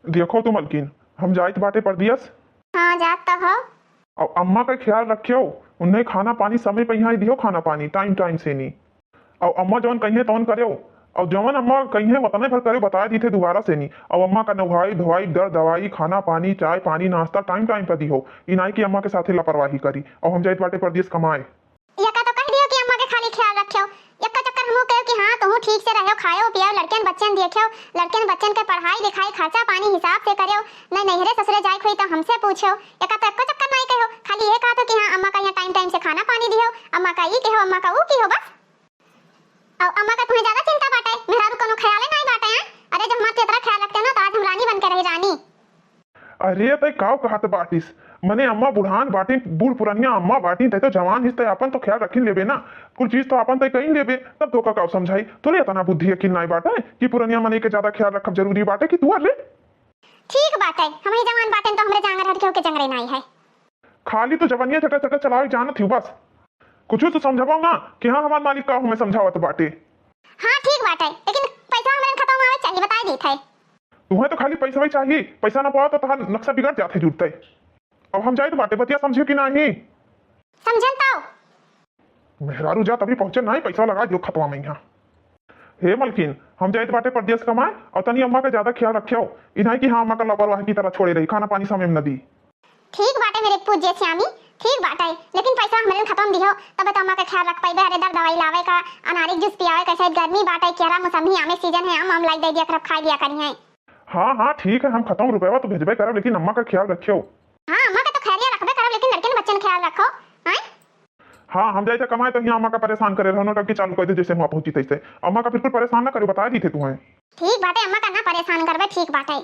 देखो तो मलकिन, हम जाइत बाटे परदियस। हाँ जात तो हो। और अम्मा का ख्याल रखियो। उन्हें खाना पानी समय पे यहाँ दियो, खाना पानी टाइम टाइम से नहीं। और अम्मा जवन कहिए तवन करो। और जवन अम्मा कहिए वतने भर करे बता दी थे दोबारा से नहीं। और अम्मा का नवाई धोवाई दर दवाई खाना पानी चाय पानी नाश्ता टाइम टाइम पर दी हो। इनाई की अम्मा के साथे लापरवाही करी और हम जाइत बाटे परदेश कमाए। यका तो कह दियो कि अम्मा के खाली ख्याल रखियो। यका चक्कर हमो कहो कि हां तुम ठीक से रहो, खाओ पियो, लड़कन बच्चन देखियो, लड़कन बच्चन के पढ़ाई लिखाई खर्चा पानी हिसाब से करियो। नहीं नहरे ससुरे जाय खोई तो हमसे पूछो। यका तो एको चक्कर नहीं कहो, खाली ये कहा तो कि हां अम्मा का यहाँ टाइम टाइम से खाना पानी दियो, अम्मा का ई कहो, अम्मा का ऊ कहो बस। और अम्मा का तुम्हें ज्यादा चिंता बाटे, मेहरारू कोनो ख्याल नहीं बाटे हैं। अरे जब हमारे इतना ख्याल रखते हो ना तो आज हम रानी बन के रही रानी। अरे तय काव कहत बाटिस। मने अम्मा बुढ़ान बाटी, बूढ़ पुरानिया अम्मा बाटी तय तो जवान हिस्ते अपन तो ख्याल रखिन लेबे ना। कुछ चीज तो अपन तय कहीं लेबे, तब तो का समझाई तोरे इतना बुद्धि अकिल नहीं बाटे कि पुरानिया मने के ज्यादा ख्याल रखब जरूरी बाटे कि तू अरे ठीक बात है, हम ही जवान बाटे तो हमरे जांगर हट के जंगरे नहीं है। खाली तो जवनिया चटा चटा चलावे जानत हूं बस। कुछ तो समझाओ ना कि हां हमार मालिक का हमें समझावत बाटे। हां ठीक बात है, लेकिन पैसा हमरे खत्म होवे चाहिए बता दी थे। तुम्हें तो खाली पैसा ही चाहिए, पैसा ना पाओ तो तहार नक्शा बिगड़ जाते जुटते। अब हम जाए तो बाटे बतिया समझियो कि नहीं। समझन तो मेहरारू जा तभी पहुंचे नहीं, पैसा लगा दियो खतवा में यहाँ। हे मलकिन, हम जाए तो बाटे परदेश कमाए और तनी अम्मा का ज्यादा ख्याल रखियो। इन्हें कि हाँ अम्मा का लापरवाही की तरह छोड़े रही, खाना पानी समय में न दी। ठीक बाटे मेरे पूज्य श्यामी, ठीक बात है, लेकिन पैसा हमरे खत्म दियो तब तो अम्मा का ख्याल रख पाइबे। अरे दर दवाई लावे का, अनारिक जूस पियावे, कैसे गर्मी बाटे, केरा मौसमी आमे सीजन है, आम लाई दे दिया कर खा लिया करी है। हाँ हाँ ठीक है, हम खत्म रुपया तो भेजबे करब, लेकिन अम्मा का ख्याल रखियो। हां अम्मा का तो खैरिया रखबे करब, लेकिन लड़के बच्चन ख्याल रखो हैं। हाँ हम जाए कमाए तो यहाँ अम्मा का परेशान करे रहनो टकी चालू कर दे जैसे वहाँ पहुंची तैसे। अम्मा का बिल्कुल परेशान ना करो, बता दी थे तुम्हें। ठीक बाटे, अम्मा का ना परेशान करबे, ठीक बाटे।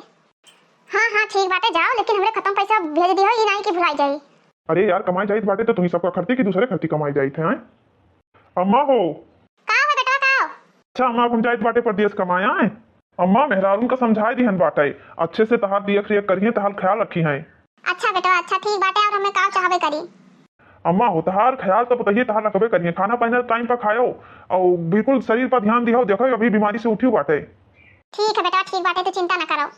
हां ठीक बाटे, जाओ लेकिन हमरे खत्म पैसा भेज दियो, ई नहीं कि भुलाई जाई। अरे यार कमाई जाइत बाटे तो तुम्ही सबका खर्ची की दूसरे खर्ची कमाई जाइत है। अम्मा हो का हो बेटा का हो? अच्छा अम्मा हम जाइत बाटे परदेश कमाए आए। अम्मा मेहरारून का समझाई दी हन बाटे, अच्छे से तहार दियक रियक करिए, तहार ख्याल रखी है। अच्छा बेटा अच्छा ठीक बाटे, और हमें का चाहबे करी। अम्मा हो तहार ख्याल तो बताइए, तहार रखबे करिए, खाना पानी टाइम पर खाओ और बिल्कुल शरीर पर ध्यान दियो। देखो अभी बीमारी से उठी बाटे। ठीक है बेटा ठीक बाटे, तो चिंता न करो।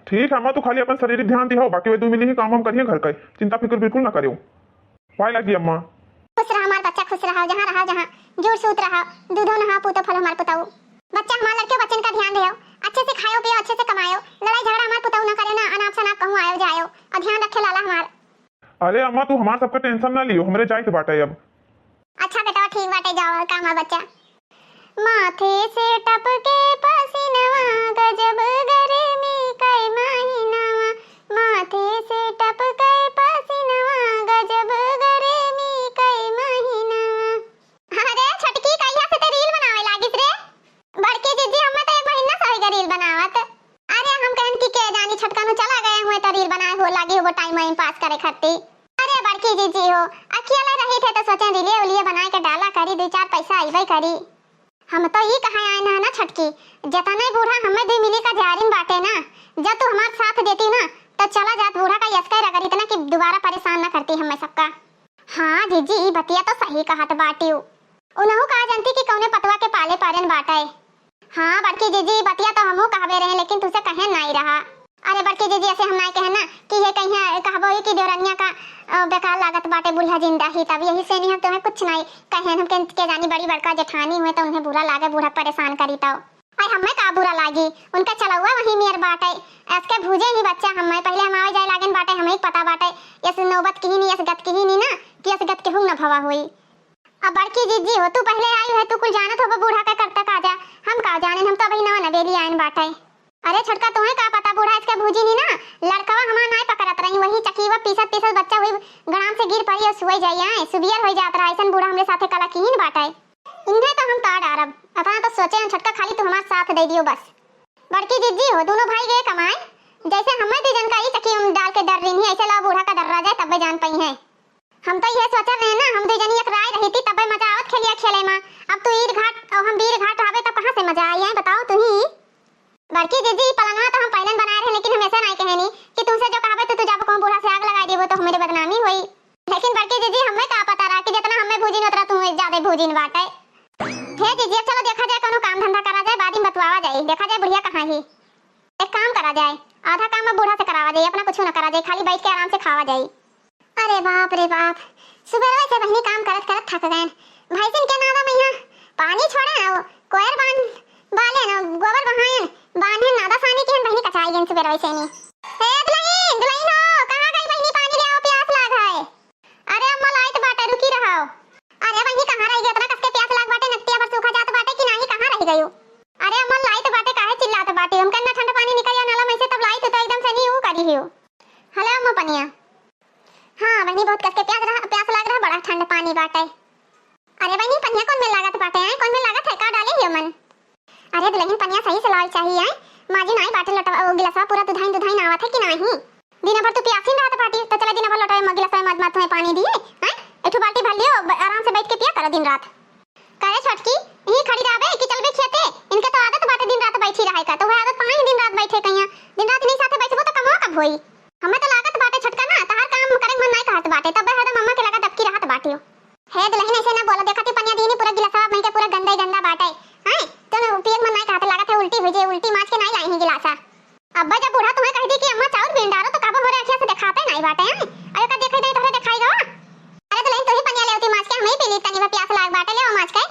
ठीक है अम्मा, तो खाली अपन शरीर ध्यान दियो, बाकी वे दो मिली ही काम हम करिए घर का, चिंता फिक्र बिल्कुल ना करियो। पाए लगी अम्मा। खुश रहा हमार बच्चा, खुश रहा जहाँ जोर सूत रहा, दूधो नहा पूतो फल हमार पुताऊ। बच्चा हमार लड़के बच्चन का ध्यान दियो, अच्छे से खाओ पियो, अच्छे से कमाओ, लड़ाई झगड़ा हमार पुताऊ ना करे ना, अनाप शनाप कहूं आयो जायो, और ध्यान रखे लाला हमार। अरे अम्मा तू हमार सबका टेंशन ना लियो, हमरे जाइत बाटे अब। अच्छा बेटा ठीक बाटे, जाओ काम है बच्चा। माथे से टपके पसीनवा, गजब गर्मी कई महीनावा, माथे से टपके पसीनवा, गजब गर्मी कई महीनावा। अरे छटकी कहिया से ते रील बनावे लागिस रे? बड़की दीदी हमें तो एक महीना से होई रील बनावत। अरे हम कहन की के जानी छटका नु चला गए हुए तो रील बनाए हो लागी हो टाइम वाइम पास करे खातिर। अरे बड़की दीदी हो, अकेले रही थे तो सोचे रीले उलिए बनाए के डाला करी, दो चार पैसा आइबे करी। हम तो ये कहा आए ना छटकी, जतने बूढ़ा हमें दो मिली का जारिन बाटे ना, जब तू हमारे साथ देती ना तो चला जात बूढ़ा का यसका रगड़ी इतना कि दोबारा परेशान ना करती हमें सबका। हाँ जीजी बतिया तो सही कहत बाटी, उनहु कहा जानती कि कौने पतवा के पाले पारन बाटे। हाँ बड़की जीजी बतिया तो हमहु कहबे रहे, लेकिन तुसे कहे नहीं रहा। अरे बड़की जीजी ऐसे हम नहीं कहे ना कि ये कहीं कहबो ही कि देवरनिया का बेकार लागत बाटे बुढ़ा जिंदा ही, तब यही से नहीं हम तुम्हें कुछ नहीं कहे। हम के जानी बड़ी बड़का जेठानी हुए तो उन्हें बुरा लागे, बूढ़ा परेशान करी तो अरे हमें का बुरा लागी, उनका चला हुआ वही मेर बाटे, ऐसे भूजे ही बच्चा हमें पहले हम आवे जाए लागन बाटे, हमें पता बाटे यस नौबत की ही नहीं, यस गत की ही नहीं ना कि यस गत के हुं न भवा हुई। अब बड़की जीजी हो, तू पहले आई है, तू कुल जानत हो बूढ़ा का करता का जा, हम का जाने, हम तो अभी नवा नवेली आइन बाटे। अरे छटका तुम्हें का पता, बूढ़ा इसके भूजी नहीं ना, लड़कवा हमार नहीं पकड़त रही, वही चकीवा पीसत पीसत बच्चा हुई गड़ाम से गिर पड़ी और सुई जाइए, सुबियर हो जात रहा, ऐसन बूढ़ा हमरे साथे कला कीन बाटे। इन्हें तो हम ताड़ आरब, अपना तो सोचे हम छटका खाली तू हमारे साथ दे दियो बस। बड़की जीजी हो, दोनों भाई गए कमाए, जैसे हमें दी जन का ही चकी डाल के डर रही है, ऐसे ला बूढ़ा का डर रहा जाए तब जान पाई है। हम तो ये सोच रहे हैं ना, हम दो जनी एक राय रही थी तब मजा आवत खेलिया खेले मां, अब तो ईद घाट और हम वीर घाट आवे तो कहां से मजा आई है बताओ तू ही। बड़की दीदी पलंगवा तो हम पहले बनाए रहे, लेकिन हम ऐसा नहीं कहनी कि तुमसे जो कहावे तो तू जब कौन बूढ़ा से आग लगा दी वो तो हमारी बदनामी हुई, लेकिन बड़की दीदी हमें का पता रहा कि जितना हमें भूजिन उतना तुम ज्यादा भूजिन बाटे। हे दीदी चलो देखा जाए कोनो काम धंधा करा जाए, बाद में बतवावा जाए, देखा जाए बुढ़िया कहां ही, एक काम करा जाए आधा काम में बूढ़ा से करावा जाए, अपना कुछ न करा जाए, खाली बैठ के आराम से खावा जाए। अरे बाप रे बाप, सुबह से बहनी काम करत करत थक गए। भाई सिन के नादा में यहाँ पानी छोड़े ना, कोयर बांध बाले ना, गोबर बहायन बांधे नादा सानी के बहनी कचाई गई सुबह से नहीं। हे दुल्हन दुल्हन हो, कहां गई बहनी? पानी ले आओ, प्यास लाग है। अरे अम्मा लाइट बाटे, रुकी रहो। अरे बहनी कहां रह गई? इतना कसके प्यास लाग बाटे, नतिया पर सूखा जात बाटे कि नहीं, कहां रह गई हो? अरे अम्मा लाइट बाटे, काहे चिल्लात बाटे? हम कन्ना ठंडा पानी निकलिया नाला में से, तब लाइट तो एकदम से नहीं ऊ करी हो। हेलो अम्मा पनिया। हां बहनी बहुत कसके प्यास लाग रहा, बड़ा ठंडा पानी बाटे। अरे बहनी पनिया कौन में लागत बाटे है? कौन में लागत है? का डाले हियो मन? अरे दुल्हन पनिया सही से लाल चाहिए है। माजी नहीं बाटे लटा गिलासा पूरा दुधाई आवत है कि नहीं? दिन भर तो प्यासी रहत बाटी, तो चला दिन भर लटाए गिलासा मत मत में पानी दिए हैं। एठो बाल्टी भर लियो, आराम से बैठ के पिया करो दिन रात। करे छटकी यही खड़ी रहबे कि चलबे खेते? इनके तो आदत बाटे दिन रात बैठी रहे का, तो वह आदत पाई दिन रात बैठे कहिया। दिन रात नहीं साथे बैठबो तो कमो कब होई? हमें तो लागत बाटे छटका ना, तहार काम करे मन नहीं कहत बाटे, तब हरदम मम्मा के लगा दबकी रहत बाटियो। हे दुल्हन ऐसे ना बोला, देखती पनिया दीनी पूरा गिलासा में के पूरा गंदा बाटे हैं। तो पियक मन नहीं कहत, लागत है उल्टी हो जे, उल्टी माच के नहीं लाई ही गिलासा। अब्बा जब बूढ़ा तुम्हें कह दी कि अम्मा चाउर बीन डालो, तो काबो मोरे अखिया से दिखाते नहीं बाटे हैं। अरे का देखै दे, तोरे दिखाई गो। अरे दुल्हन तो ही पनिया लेवती माच के, हमें पी ली तनी प्यास लाग बाटे, ले माच के।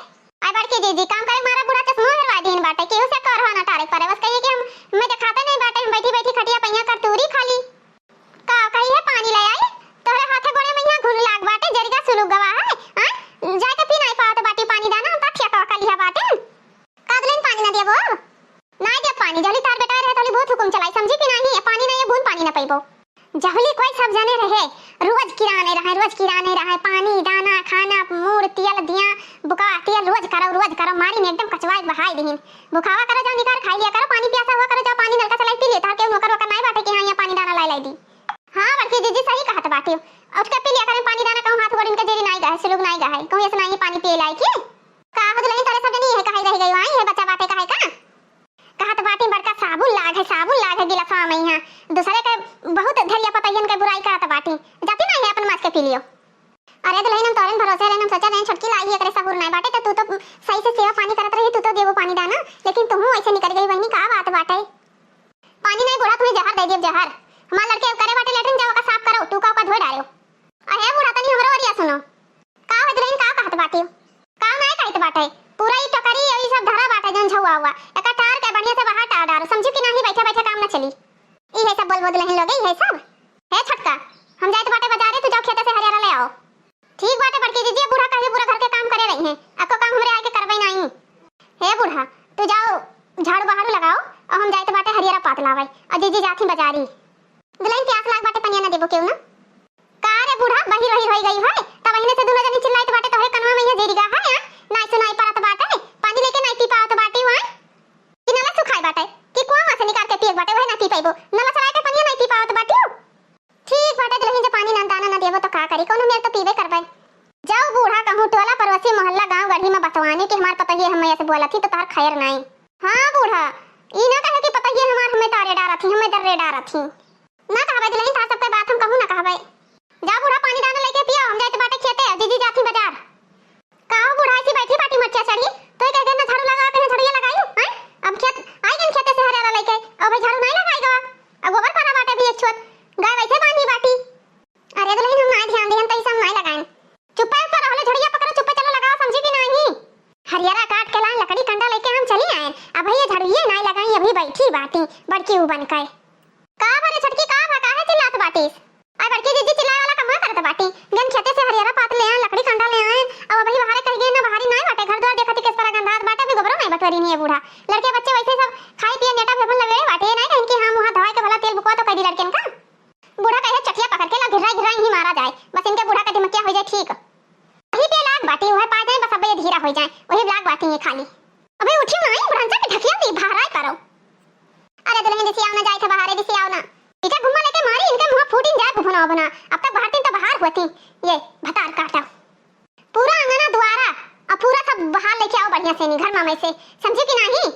आई बड़की जी काम करे मारा बूढ़ा चश्मा हरवा दीन बाटे, केहू से करवा ना टारे परे, बस कहिए कि हम मैं दिखाते नहीं बाटे, हम बैठी बैठी खटिया पैया कर तूरी खाली। का कही है पानी ले आई, तोरे हाथे गोड़े में यहां घुन लाग बाटे, जरिगा सुलुग गवा है हां, जाय के पी नहीं पावत बाटी पानी दाना, हम तठिया का कलिया बाटे। का दुल्हन पानी ना देबो? नहीं दे पानी, जली तार बेटा रहे तोली बहुत हुकुम चलाई, समझी कि नहीं? पानी नहीं है, बूंद पानी ना पीबो। जहली कोई सब जाने रहे, रोज किराने रहे, पानी दाना खाना मूर तियल दिया बुका तियल रोज करो मारी में एकदम कचवाई बहाई दीन। बुखावा करो जाओ, निकार खाई लिया करो, पानी प्यासा हुआ करो जाओ, पानी नलका चलाई पी लेता के नौकर वकर नहीं बाटे कि हां ये पानी दाना लाई दी। हां बड़की दीदी सही कहत बाटी, उठ के पी लिया करें पानी दाना, कहूं हाथ गोड़ इनके जेरी नहीं गए, सुलुग नहीं गए, कहूं ऐसे नहीं पानी पी लाई की का हो दुल्हन? तोरे सब नहीं है, कहीं रह गई आई है बच्चा बाटे काहे का? कहत बाटी बड़का साबुन लाग है गिलासा में यहां, दूसरे के बहुत धरिया पतयन के बुराई करत बाटी, जाती नहीं है अपन माच के पी लियो। अरे दुल्हन हम तोरन भरोसे रहन, हम सोचा नहीं छटकी लाई है करे सबूर नहीं बाटे, तो तू तो सही से सेवा पानी करत रही, तू तो देबो पानी दाना, लेकिन तू ऐसे निकल गई बहनी, का बात बाटे? पानी नहीं बूढ़ा तुम्हें जहर दे दियो, जहर हमार लड़के करे बाटे लेटरिन जाओ का साफ करो, तू का धोए डालो। अरे बूढ़ा तनी हमरो ओरिया सुनो, का है दुल्हन का कहत बाटी? का नहीं कहत बाटे, पूरा ही टकरी यही सब धरा बाटे जन झुआ हुआ, एका टार के बढ़िया से बाहर टार डारो, समझी कि नहीं? बैठे बैठे काम ना चली, ई है सब बोल दुल्हन लोगे, ई है सब। हे छटका हम जाए तो बाटे बाजारे, तू जाओ खेते से हरियारा ले आओ। ठीक बाटे बड़की दीदी, बूढ़ा कहे पूरा घर के काम करे रही हैं, अको काम हमरे आके करबे नहीं। हे बूढ़ा तू जाओ झाड़ू बहारू लगाओ, और हम जाए तो बाटे हरियारा पात लावे, और दीदी जाती बाजारी। दुल्हन प्यास लाग बाटे पनिया ना देबो केहू ना? का रे बूढ़ा बही रही गई है, तब वहीने से दोनों जनी चिल्लाइत बाटे, तोहे कनवा में ये जेरीगा है हां, नहीं सुनाई परत बाटे, पानी लेके नहीं पी पावत बाटी वहां कि नला सुखाई बाटे, कि कुआं में से निकाल के पिए बाटे, वह ना पी पाइबो, नला चलाए के पनिया नहीं पी पावत बाटी। ठीक बाटे दुल्हन, जब पानी ना दाना ना देबो तो का करी, कोनो मेर तो पीबे करबे। जाओ बूढ़ा कहूं टोला पड़ोसी मोहल्ला गांव गढ़ी में बतवाने कि हमार पता ये हम ऐसे बोला थी, तो तार खैर नहीं। हां बूढ़ा ई ना कहे कि पता ये हमार हमें तारे डारा थी, हमें दर्रे डारा थी ना कहबे दुल्हन, तार सब पे बात हम कहूं ना कहबे। जा बूढ़ा पानी दाना लेके पियो, हम जाते बाटे खेते, दीदी जाती बाजार। काहो बूढ़ा ऐसी बैठी बाटी मच्छा चढ़ी, तो कह के ना झाड़ू लगा के झाड़ू लगाई हैं? अब खेत आई गन खेते से हरियारा लेके, अब भाई झाड़ू नहीं लगाएगा, अब गोबर पाना बाटे भी एक छोट गाय वैसे बांधी बाटी। अरे दुल्हन हम ना ध्यान देहन, तो ई सब नहीं लगाएं, चुप्पे पर रहले, झड़िया पकड़ो चुप्पे चलो लगाओ, समझी कि नहीं? हरियारा काट के लान लकड़ी कंडा लेके हम चली आए, अब भैया झाड़ूए नहीं लगाई, अभी बैठी बाटी बड़की उ बन के। का बारे छटकी का भा काहे चिल्लात बाटी? आई बड़की दीदी चिल्लाए वाला कमा करत बाटी, गन खेते से हरियारा पात ले आए, लकड़ी कंडा ले आए, अब अभी बाहर कह गए ना, बाहरी नहीं बाटे, घर द्वार देखती किस तरह गंधात बाटे, भी गोबरो नहीं बटवरी नहीं है बूढ़ा, लड़के बच्चे वैसे सब खाई पिए नेटा फेफन लगे बाटे, नहीं कहीं कि हां मुंह धोए के भला तेल बुकवा तो कह दी लड़कन का। बूढ़ा कहे चटिया पकड़ के ला घिरा ही मारा जाए, बस इनके बूढ़ा का दिमकिया हो जाए ठीक, वही पे लाग बाटी वह पा जाए, बस अब ये धीरा हो जाए, वही लाग बाटी ये खाली। अबे उठी नहीं ब्रंचा के ढकिया दी भाराई करो। अरे दुल्हन दिसी आओ ना, जाए थे बाहर दिसी आओ ना, इटा घुमा लेके मारी इनके मुंह फूटिन जाए भुना बना, अब तक बाहर तो बाहर होती, ये भतार काटा पूरा अंगना द्वारा, अब पूरा सब बाहर लेके आओ बढ़िया से, नहीं घर में से, समझी कि नहीं?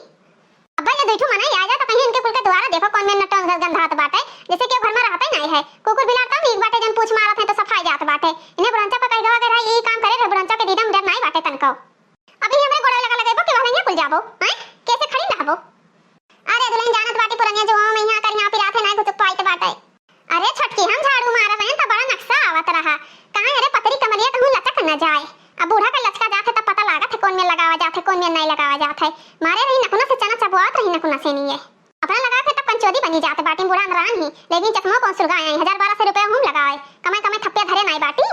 अब ये देखो मना आ जा, तो कहीं इनके कुल के द्वारा देखो कौन में नटन गंधात बाटे, जैसे कि घर में रहता ही नहीं है, कुकुर बिलाता एक बाटे जन पूछ मारत है तो सफाई जात बाटे, इन्हें ब्रंचा पे कह गवा के यही काम करे रे, ब्रंचा के दीदम डर नहीं बाटे तनको, अभी हमरे गोड़ा लगा लगाइबो कि वाला कुल जाबो हैं, कैसे खड़ी रहबो? अरे दुल्हन जानत बाटी पुरनिया जो हम यहां कर यहां पे रात है ना चोदी बनी जाते बाटी बुरा नरान ही, लेकिन चश्मा कौन सुलगाए 1000-1200 रुपया हम लगाए, कमाई कमाई थप्पे धरे नहीं बाटी।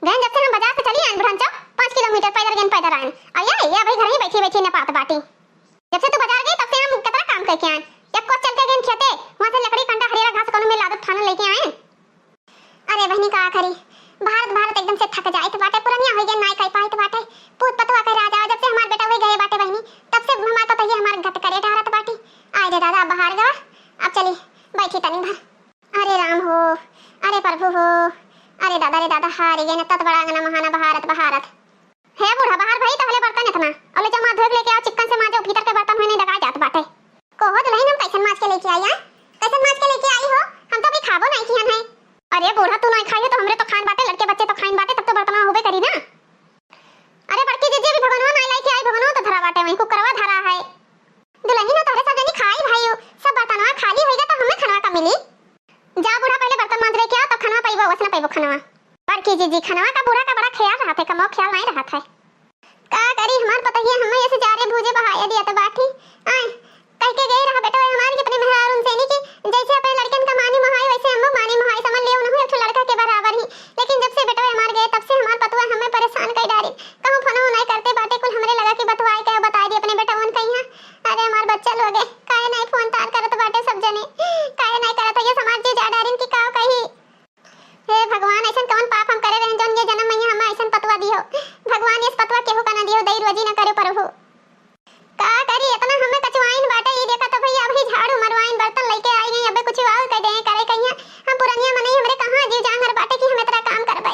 गहन जब से हम बाजार से चली आए बुढ़ान 5 किलोमीटर पैदल आए, और ये भाई घर ही बैठी बैठी न पात बाटी। जब से तू बाजार गई तब से हम कितना काम करके आए, एक कोस चल के गए खेते, वहां से लकड़ी कंडा हरिया घास कोनो में लादत थाना लेके आए। अरे बहनी का करी, भारत एकदम से थक जाए तो बाटे पुरानिया हो गए, नाई कह पाए तो बाटे पूत पतवा कह राजा। जब से हमार बेटा हुए गए बाटे बहनी, तब से हमार पता ये हमार गत करे डरत बाटी। आए रे दादा बाहर गवा, अब चली बैठी तनी भर। अरे राम हो, अरे प्रभु हो, अरे दादा हारी गए न तत बड़ा अंगना महाना बहारत है बूढ़ा बाहर भाई तहले बर्तन इतना अले जमा धोक लेके आओ, चिकन से मांजो, भीतर के बर्तन में नहीं दगा जात बाटे। कोहो तो नहीं हम कैसन माछ के लेके आई, कैसन माछ के लेके आई हो, हम तो भी खाबो नहीं किया है। अरे बूढ़ा तू नहीं खाई तो हमरे तो खान बाटे, लड़के बच्चे तो खाइन बाटे, तब तो बर्तन होबे करी ना। अरे बड़की जीजी भी भगवान नहीं लेके आई, भगवान तो धरा बाटे वहीं कुकरवा धरा है। दुल्हन तो तोहरे साथ नहीं खाई भाई, सब बर्तनवा खाली होइगा तो हमें खाना का मिली। जा बूढ़ा पहले बर्तन मांज लेके आ, तब खाना पाइबो, वसना पाइबो खाना। बड़की जीजी खाना का बूढ़ा का बड़ा ख्याल रहा थे, कमो ख्याल नहीं रहा था। का करी हमार पता ही हमें ऐसे जा रहे भूजे बहाया दिया तो बाठी आए कह के गई रहा बेटा हमारे के अपने मेहरार उनसे नहीं कि जैसे अपने लड़कन का मानी महाई वैसे हम मानी महाई समझ ले उन्होंने एक लड़का के बराबर ही। लेकिन जब से बेटा हमार गए तब से हमार पतवा हमें परेशान कर डाली, कहूं फोन नहीं करते बाटे कुल हमरे लगा कि बतवाई के बता दी अपने बेटा वन कहीं। अरे हमार बच्चा लोग काहे नहीं फोन तार करत बाटे, सब जने काहे नहीं करत, ये समाज जी जा डारिन की काव कही। हे भगवान ऐसन कौन पाप हम करे रहन जौन ये जन्म में हम ऐसन पतवा दियो, भगवान इस पतवा केहू का ना दियो, दई रोजी न करे प्रभु। का करी इतना हमें कचवाइन बाटे, ये देखा तो भैया अभी झाड़ू मरवाइन बर्तन लेके आई गई, अबे कुछ और कह दे करे कहिया हम पुरानिया मने हमरे कहां जीव जान हर बाटे की हम इतना काम करबे।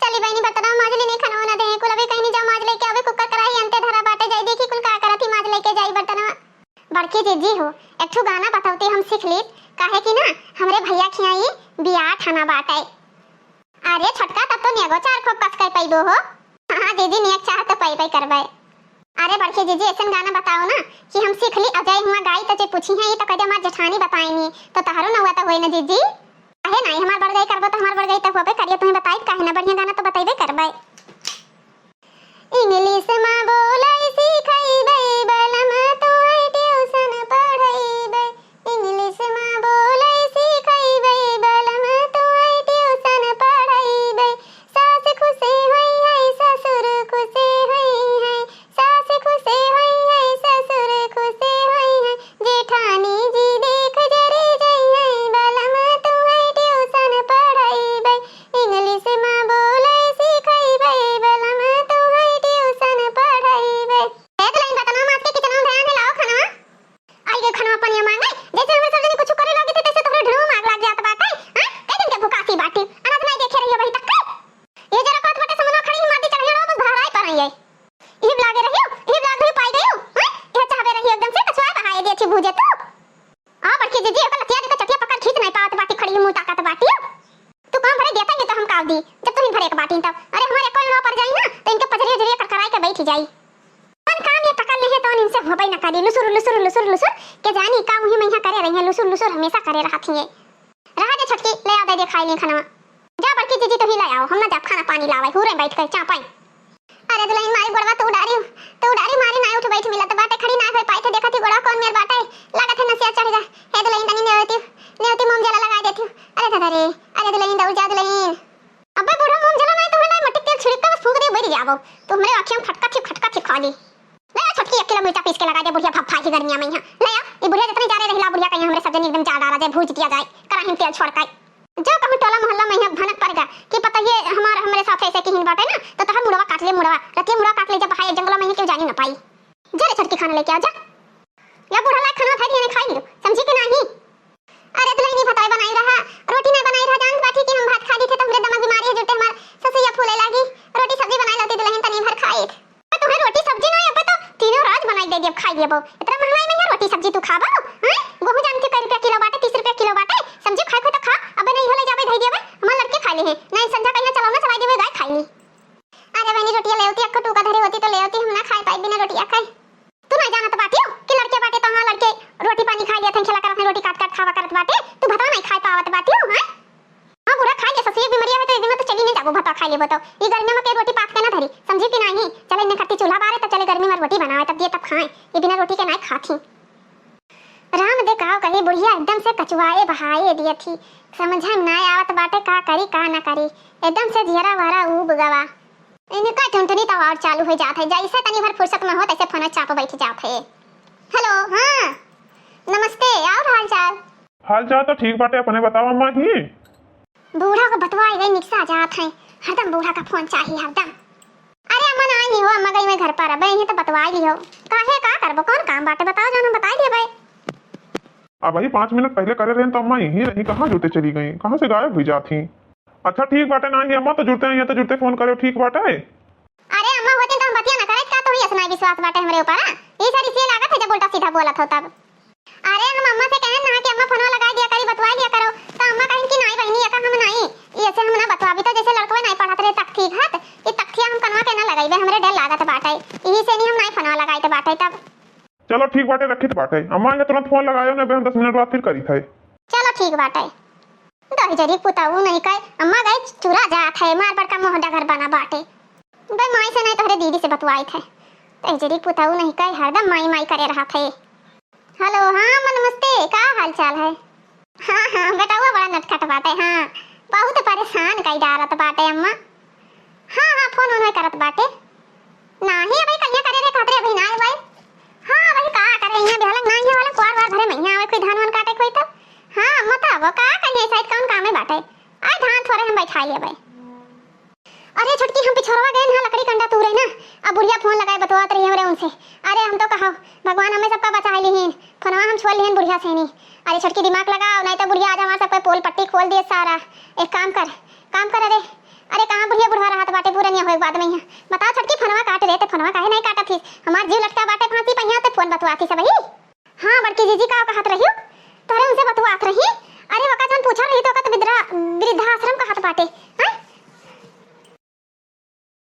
चली बहनी बर्तन माजली नहीं खाना ना दे कुल, अभी कहीं जा माज लेके अबे कुकर कराई अंते धरा बाटे, जाई देखी कुल का करती माज लेके जाई बर्तन। बड़की जीजी हो एक ठो गाना बताउते हम सीख ली, काहे कि ना हमरे भैया खियाई बियाह ठाना बाटे। अरे छोटका तब तो नेगो चार खोप कस कर पैबो हो, हां दीदी नेक चाह तो पई करबे। अरे बड़की जीजी ऐसा गाना बताओ ना कि हम सीख ली, अजय हुआ गाई तो जे पूछी है ये तो कदे हमार जेठानी बताईनी तो तहारो न हुआ तो होई ना जीजी। काहे नहीं हमार बढ़ गई करबो तो हमार बढ़ गई तो होबे करिए, तुम्हें बताई काहे ना बढ़िया गाना तो बताइबे करबे। इंग्लिश में बोलै सीखैबे बलम तो ट्यूशन पढ़ैबे, इंग्लिश में बोलै सीखैबे बलम तो ट्यूशन पढ़ैबे, सास खुशी होई है ससुर खुशी होई है, सास खुशी होई है ससुर खुशी होई है, जेठानी जी देख जरे जई है बलम तो ट्यूशन पढ़ैबे, इंग्लिश में बोलै सीखैबे बलम तो ट्यूशन पढ़ैबे। एक लाइन बताना मां के कितना ध्यान है, लाओ खाना आई गए खाना पानी मांगे, जैसे हम सब जने कुछ करे लगे थे तैसे तोहरे ढेरों मांग लाग जात बाटे। हां कह दिन के भुकासी बाटी अनाथ नहीं देखे रही भाई तक ये जरा पात बाटे समनो खड़ी माटी चढ़े तो भराई पर आई ये लागे रहियो, ये लाग भी पाई गयो। हां ये चाहबे रहियो एकदम से कछवा बहाए दे अच्छी भूजे तो आ बड़की जीजी एक लतिया के चटिया पकड़ खींच नहीं पात बाटी खड़ी मुंह ताकत बाटी तू काम भरे देता ये तो हम काव दी जब तू भरे एक बाटी तब। अरे हमारे कोई रो पर जाई ना तो इनके पजरिया जरिया करकराई के बैठ जाई, मन काम ये पकड़ ले है तो इनसे होबई ना करी लुसुर लुसुर लुसुर लुसुर के जानी का मुही में यहां करे रही है, लुसुर लुसुर हमेशा करे रहत है। रहा दे छटकी ले आ दे खाई ले खाना, जा बड़की जीजी तो ही ले आओ, हम ना जा खाना पानी लावे हुरे बैठ कर चापाई। अरे दुल्हन मारी गोड़वा तो उडारी मारी ना उठ बैठ मिला तो बाटे खड़ी ना होई पाई थे, देखती गोड़ा कौन मेर बाटे लागत है नसिया चढ़ जा। हे दुल्हन तनी नेवती मोम जला लगा देती। अरे दादा रे, अरे दुल्हन दौड़ जा दुल्हन, अबे बूढ़ा मोम जला नहीं तो है ना मट्टी तेल छिड़क के बस फूंक दे बैठ जाबो तो हमरे आंखें में खटका थी खा ली। ले आ छटकी 1 किलो मिर्चा पीस के लगा दे बुढ़िया भफ्फा की गर्मियां में यहां ले आ, ये बुढ़िया जितने जा रहे रहिला बुढ़िया कहीं हमरे सब जन एकदम जा डाला जाए भूज दिया जाए कराही तेल छोड़काई जो कहूं टोला मोहल्ला में यहां भनक पड़ेगा कि पता ये हमरे साथ ऐसे की हिन बाटे ना तो तहर मुड़वा काट ले, मुड़वा रतिया मुड़वा काट ले जब हाय जंगल में क्यों जानी ना पाई। जा रे छटकी खाना लेके आ जा, या बूढ़ा लायक खाना खाई नहीं खाई लो समझी कि नहीं। अरे दुल्हन नहीं बताई बनाई रहा रोटी नहीं बनाई रहा जान बाठी कि हम भात खा ली थे तो हमरे दमा बीमारी है जुटे हमार ससुया फूले लागी, रोटी सब्जी बनाई लेती दुल्हन तनी भर खाई तुम्हें रोटी सब्जी नहीं अब तो तीनों रात बनाई दे जब खाई लेबो इतना महंगाई में रोटी सब्जी तू खाबो। हां गेहूं जान के कई रुपया किलो बाटे 30 रुपया किलो बाटे, सब्जी खाए तो खा अबे नहीं होले जाबे धई देबे हमर लड़के खा ले है नहीं संजा कहिया चलाओ ना चलाई देबे गाय खाई नी। अरे बहनी रोटी लेवती अक्को टूका धरे होती तो लेवती हम ना खाए पाई बिना रोटी खाई। तू नहीं जानत बाटियो कि लड़के बाटे तो हां लड़के रोटी पानी खा लिया थे खिला कर रोटी काट काट खावा करत बाटे तू बता नहीं खाए पावत बाटियो। हां हां बुरा खा ले ससुर बीमारी है तो एक दिन में तो चली नहीं जाबो भात खा लेबो तो ये गर्मी में के रोटी पात के ना धरी समझी कि नहीं। चले ने खट्टी चूल्हा बारे तो चले गर्मी में रोटी बनावे तब दिए तब खाए, ये बिना रोटी के नहीं खाती। राम दे काव कही बुढ़िया एकदम से कचुआए बहाए दिए थी। समझ ना आवत बाटे का करी का ना करी। एकदम से जियरा वारा उब गवा। इनका टुनटुनी तो और चालू हो जात है। जैसे तनी भर फुर्सत में हो तैसे फोन चाप बैठ जात है। हेलो हाँ नमस्ते और हाल चाल। हाल चाल तो ठीक बाटे, अपने बताओ अम्मा जी। बूढ़ा को बतवाई गई निकसा जात है। हरदम बूढ़ा का फोन चाहिए हरदम। अरे अम्मा ना आई हो, अम्मा गई मैं घर पर अब यही तो बतवाई लियो। काहे का करबो कौन काम बाटे बताओ जान हम बताई दे भाई। अब भाई 5 मिनट पहले करे रहे तो अम्मा यही रही, कहाँ जुड़ते चली गई, कहाँ से गायब हुई जाती। अच्छा ठीक बाटे ना ही अम्मा, तो जुड़ते हैं तो जुड़ते फोन करे ठीक बाटे। अरे अम्मा होती तो हम बतिया ना करे का तो ही असना विश्वास बाटे हमरे ऊपर। ये सारी सी लागत है जब उल्टा सीधा बोलत हो तब। अरे हम अम्मा से कहन ना कि अम्मा फोन लगा दिया करी बतवा दिया करो तो अम्मा कहें कि नहीं बहनी का हम नहीं ये से हम ना बतवाबी तो जैसे लड़कवे नहीं पढ़त रहे तक ठीक है ये तख्तिया हम कनवा के ना लगाइबे हमरे डर लागत बाटे यही से नहीं हम नहीं फोन लगाई तो बाटे तब। चलो ठीक बाटे रखी तो बाटे अम्मा ने तुरंत फोन लगायो ने 10 मिनट बाद फिर करी थे। चलो ठीक बाटे। दही जरी पुताऊ नहीं कहे अम्मा गए चुरा जात है मार बड़का मोहडा घर बना बाटे भाई माई से नहीं तोहरे दीदी से बतवाई थे। दही जरी पुताऊ नहीं कहे हरदम माई माई करे रहा थे। हेलो हाँ नमस्ते का हाल चाल है। हाँ बेटा वो बड़ा नटखट बाटे। हाँ बहुत परेशान कई डारत बाटे अम्मा। हाँ फोन ओन करत बाटे नाही अभी कन्या करे रे खातरे अभी ना भाई। हाँ भाई का करे यहाँ बेहलक नहीं है वाला क्वार वार भरे महीना आवे कोई धान वन काटे कोई तो। हाँ अम्मा तो वो का कन्या शायद कौन काम है बाटे आज धान थोड़े हम बैठा लिए भाई। अरे छुटकी हम पिछोरवा गए ना लकड़ी कंडा तूरे ना अब बुढ़िया फोन लगाए बतवात रही हमरे उनसे। अरे हम तो कहो भगवान हमें सबका बचा लीन फोनवा हम छोड़ लीन बुढ़िया से नहीं। अरे छुटकी दिमाग लगाओ नहीं तो बुढ़िया आज हमारा सबका पोल पट्टी खोल दिए सारा। एक काम कर अरे कहाँ बुढ़िया बुढ़वा रहा बाटे पूरा नहीं हो बाद में यहाँ बताओ छुटकी फोनवा काट रहे थे फोनवा काहे नहीं काटा थी हमार जीव लटका बाटे फांसी पहिया तो फोन बतवाती सब ही। हाँ बड़की जीजी का कहत रही तोरे उनसे बतवात रही। अरे वका जन पूछा रही तो वका वृद्धाश्रम कहत बाटे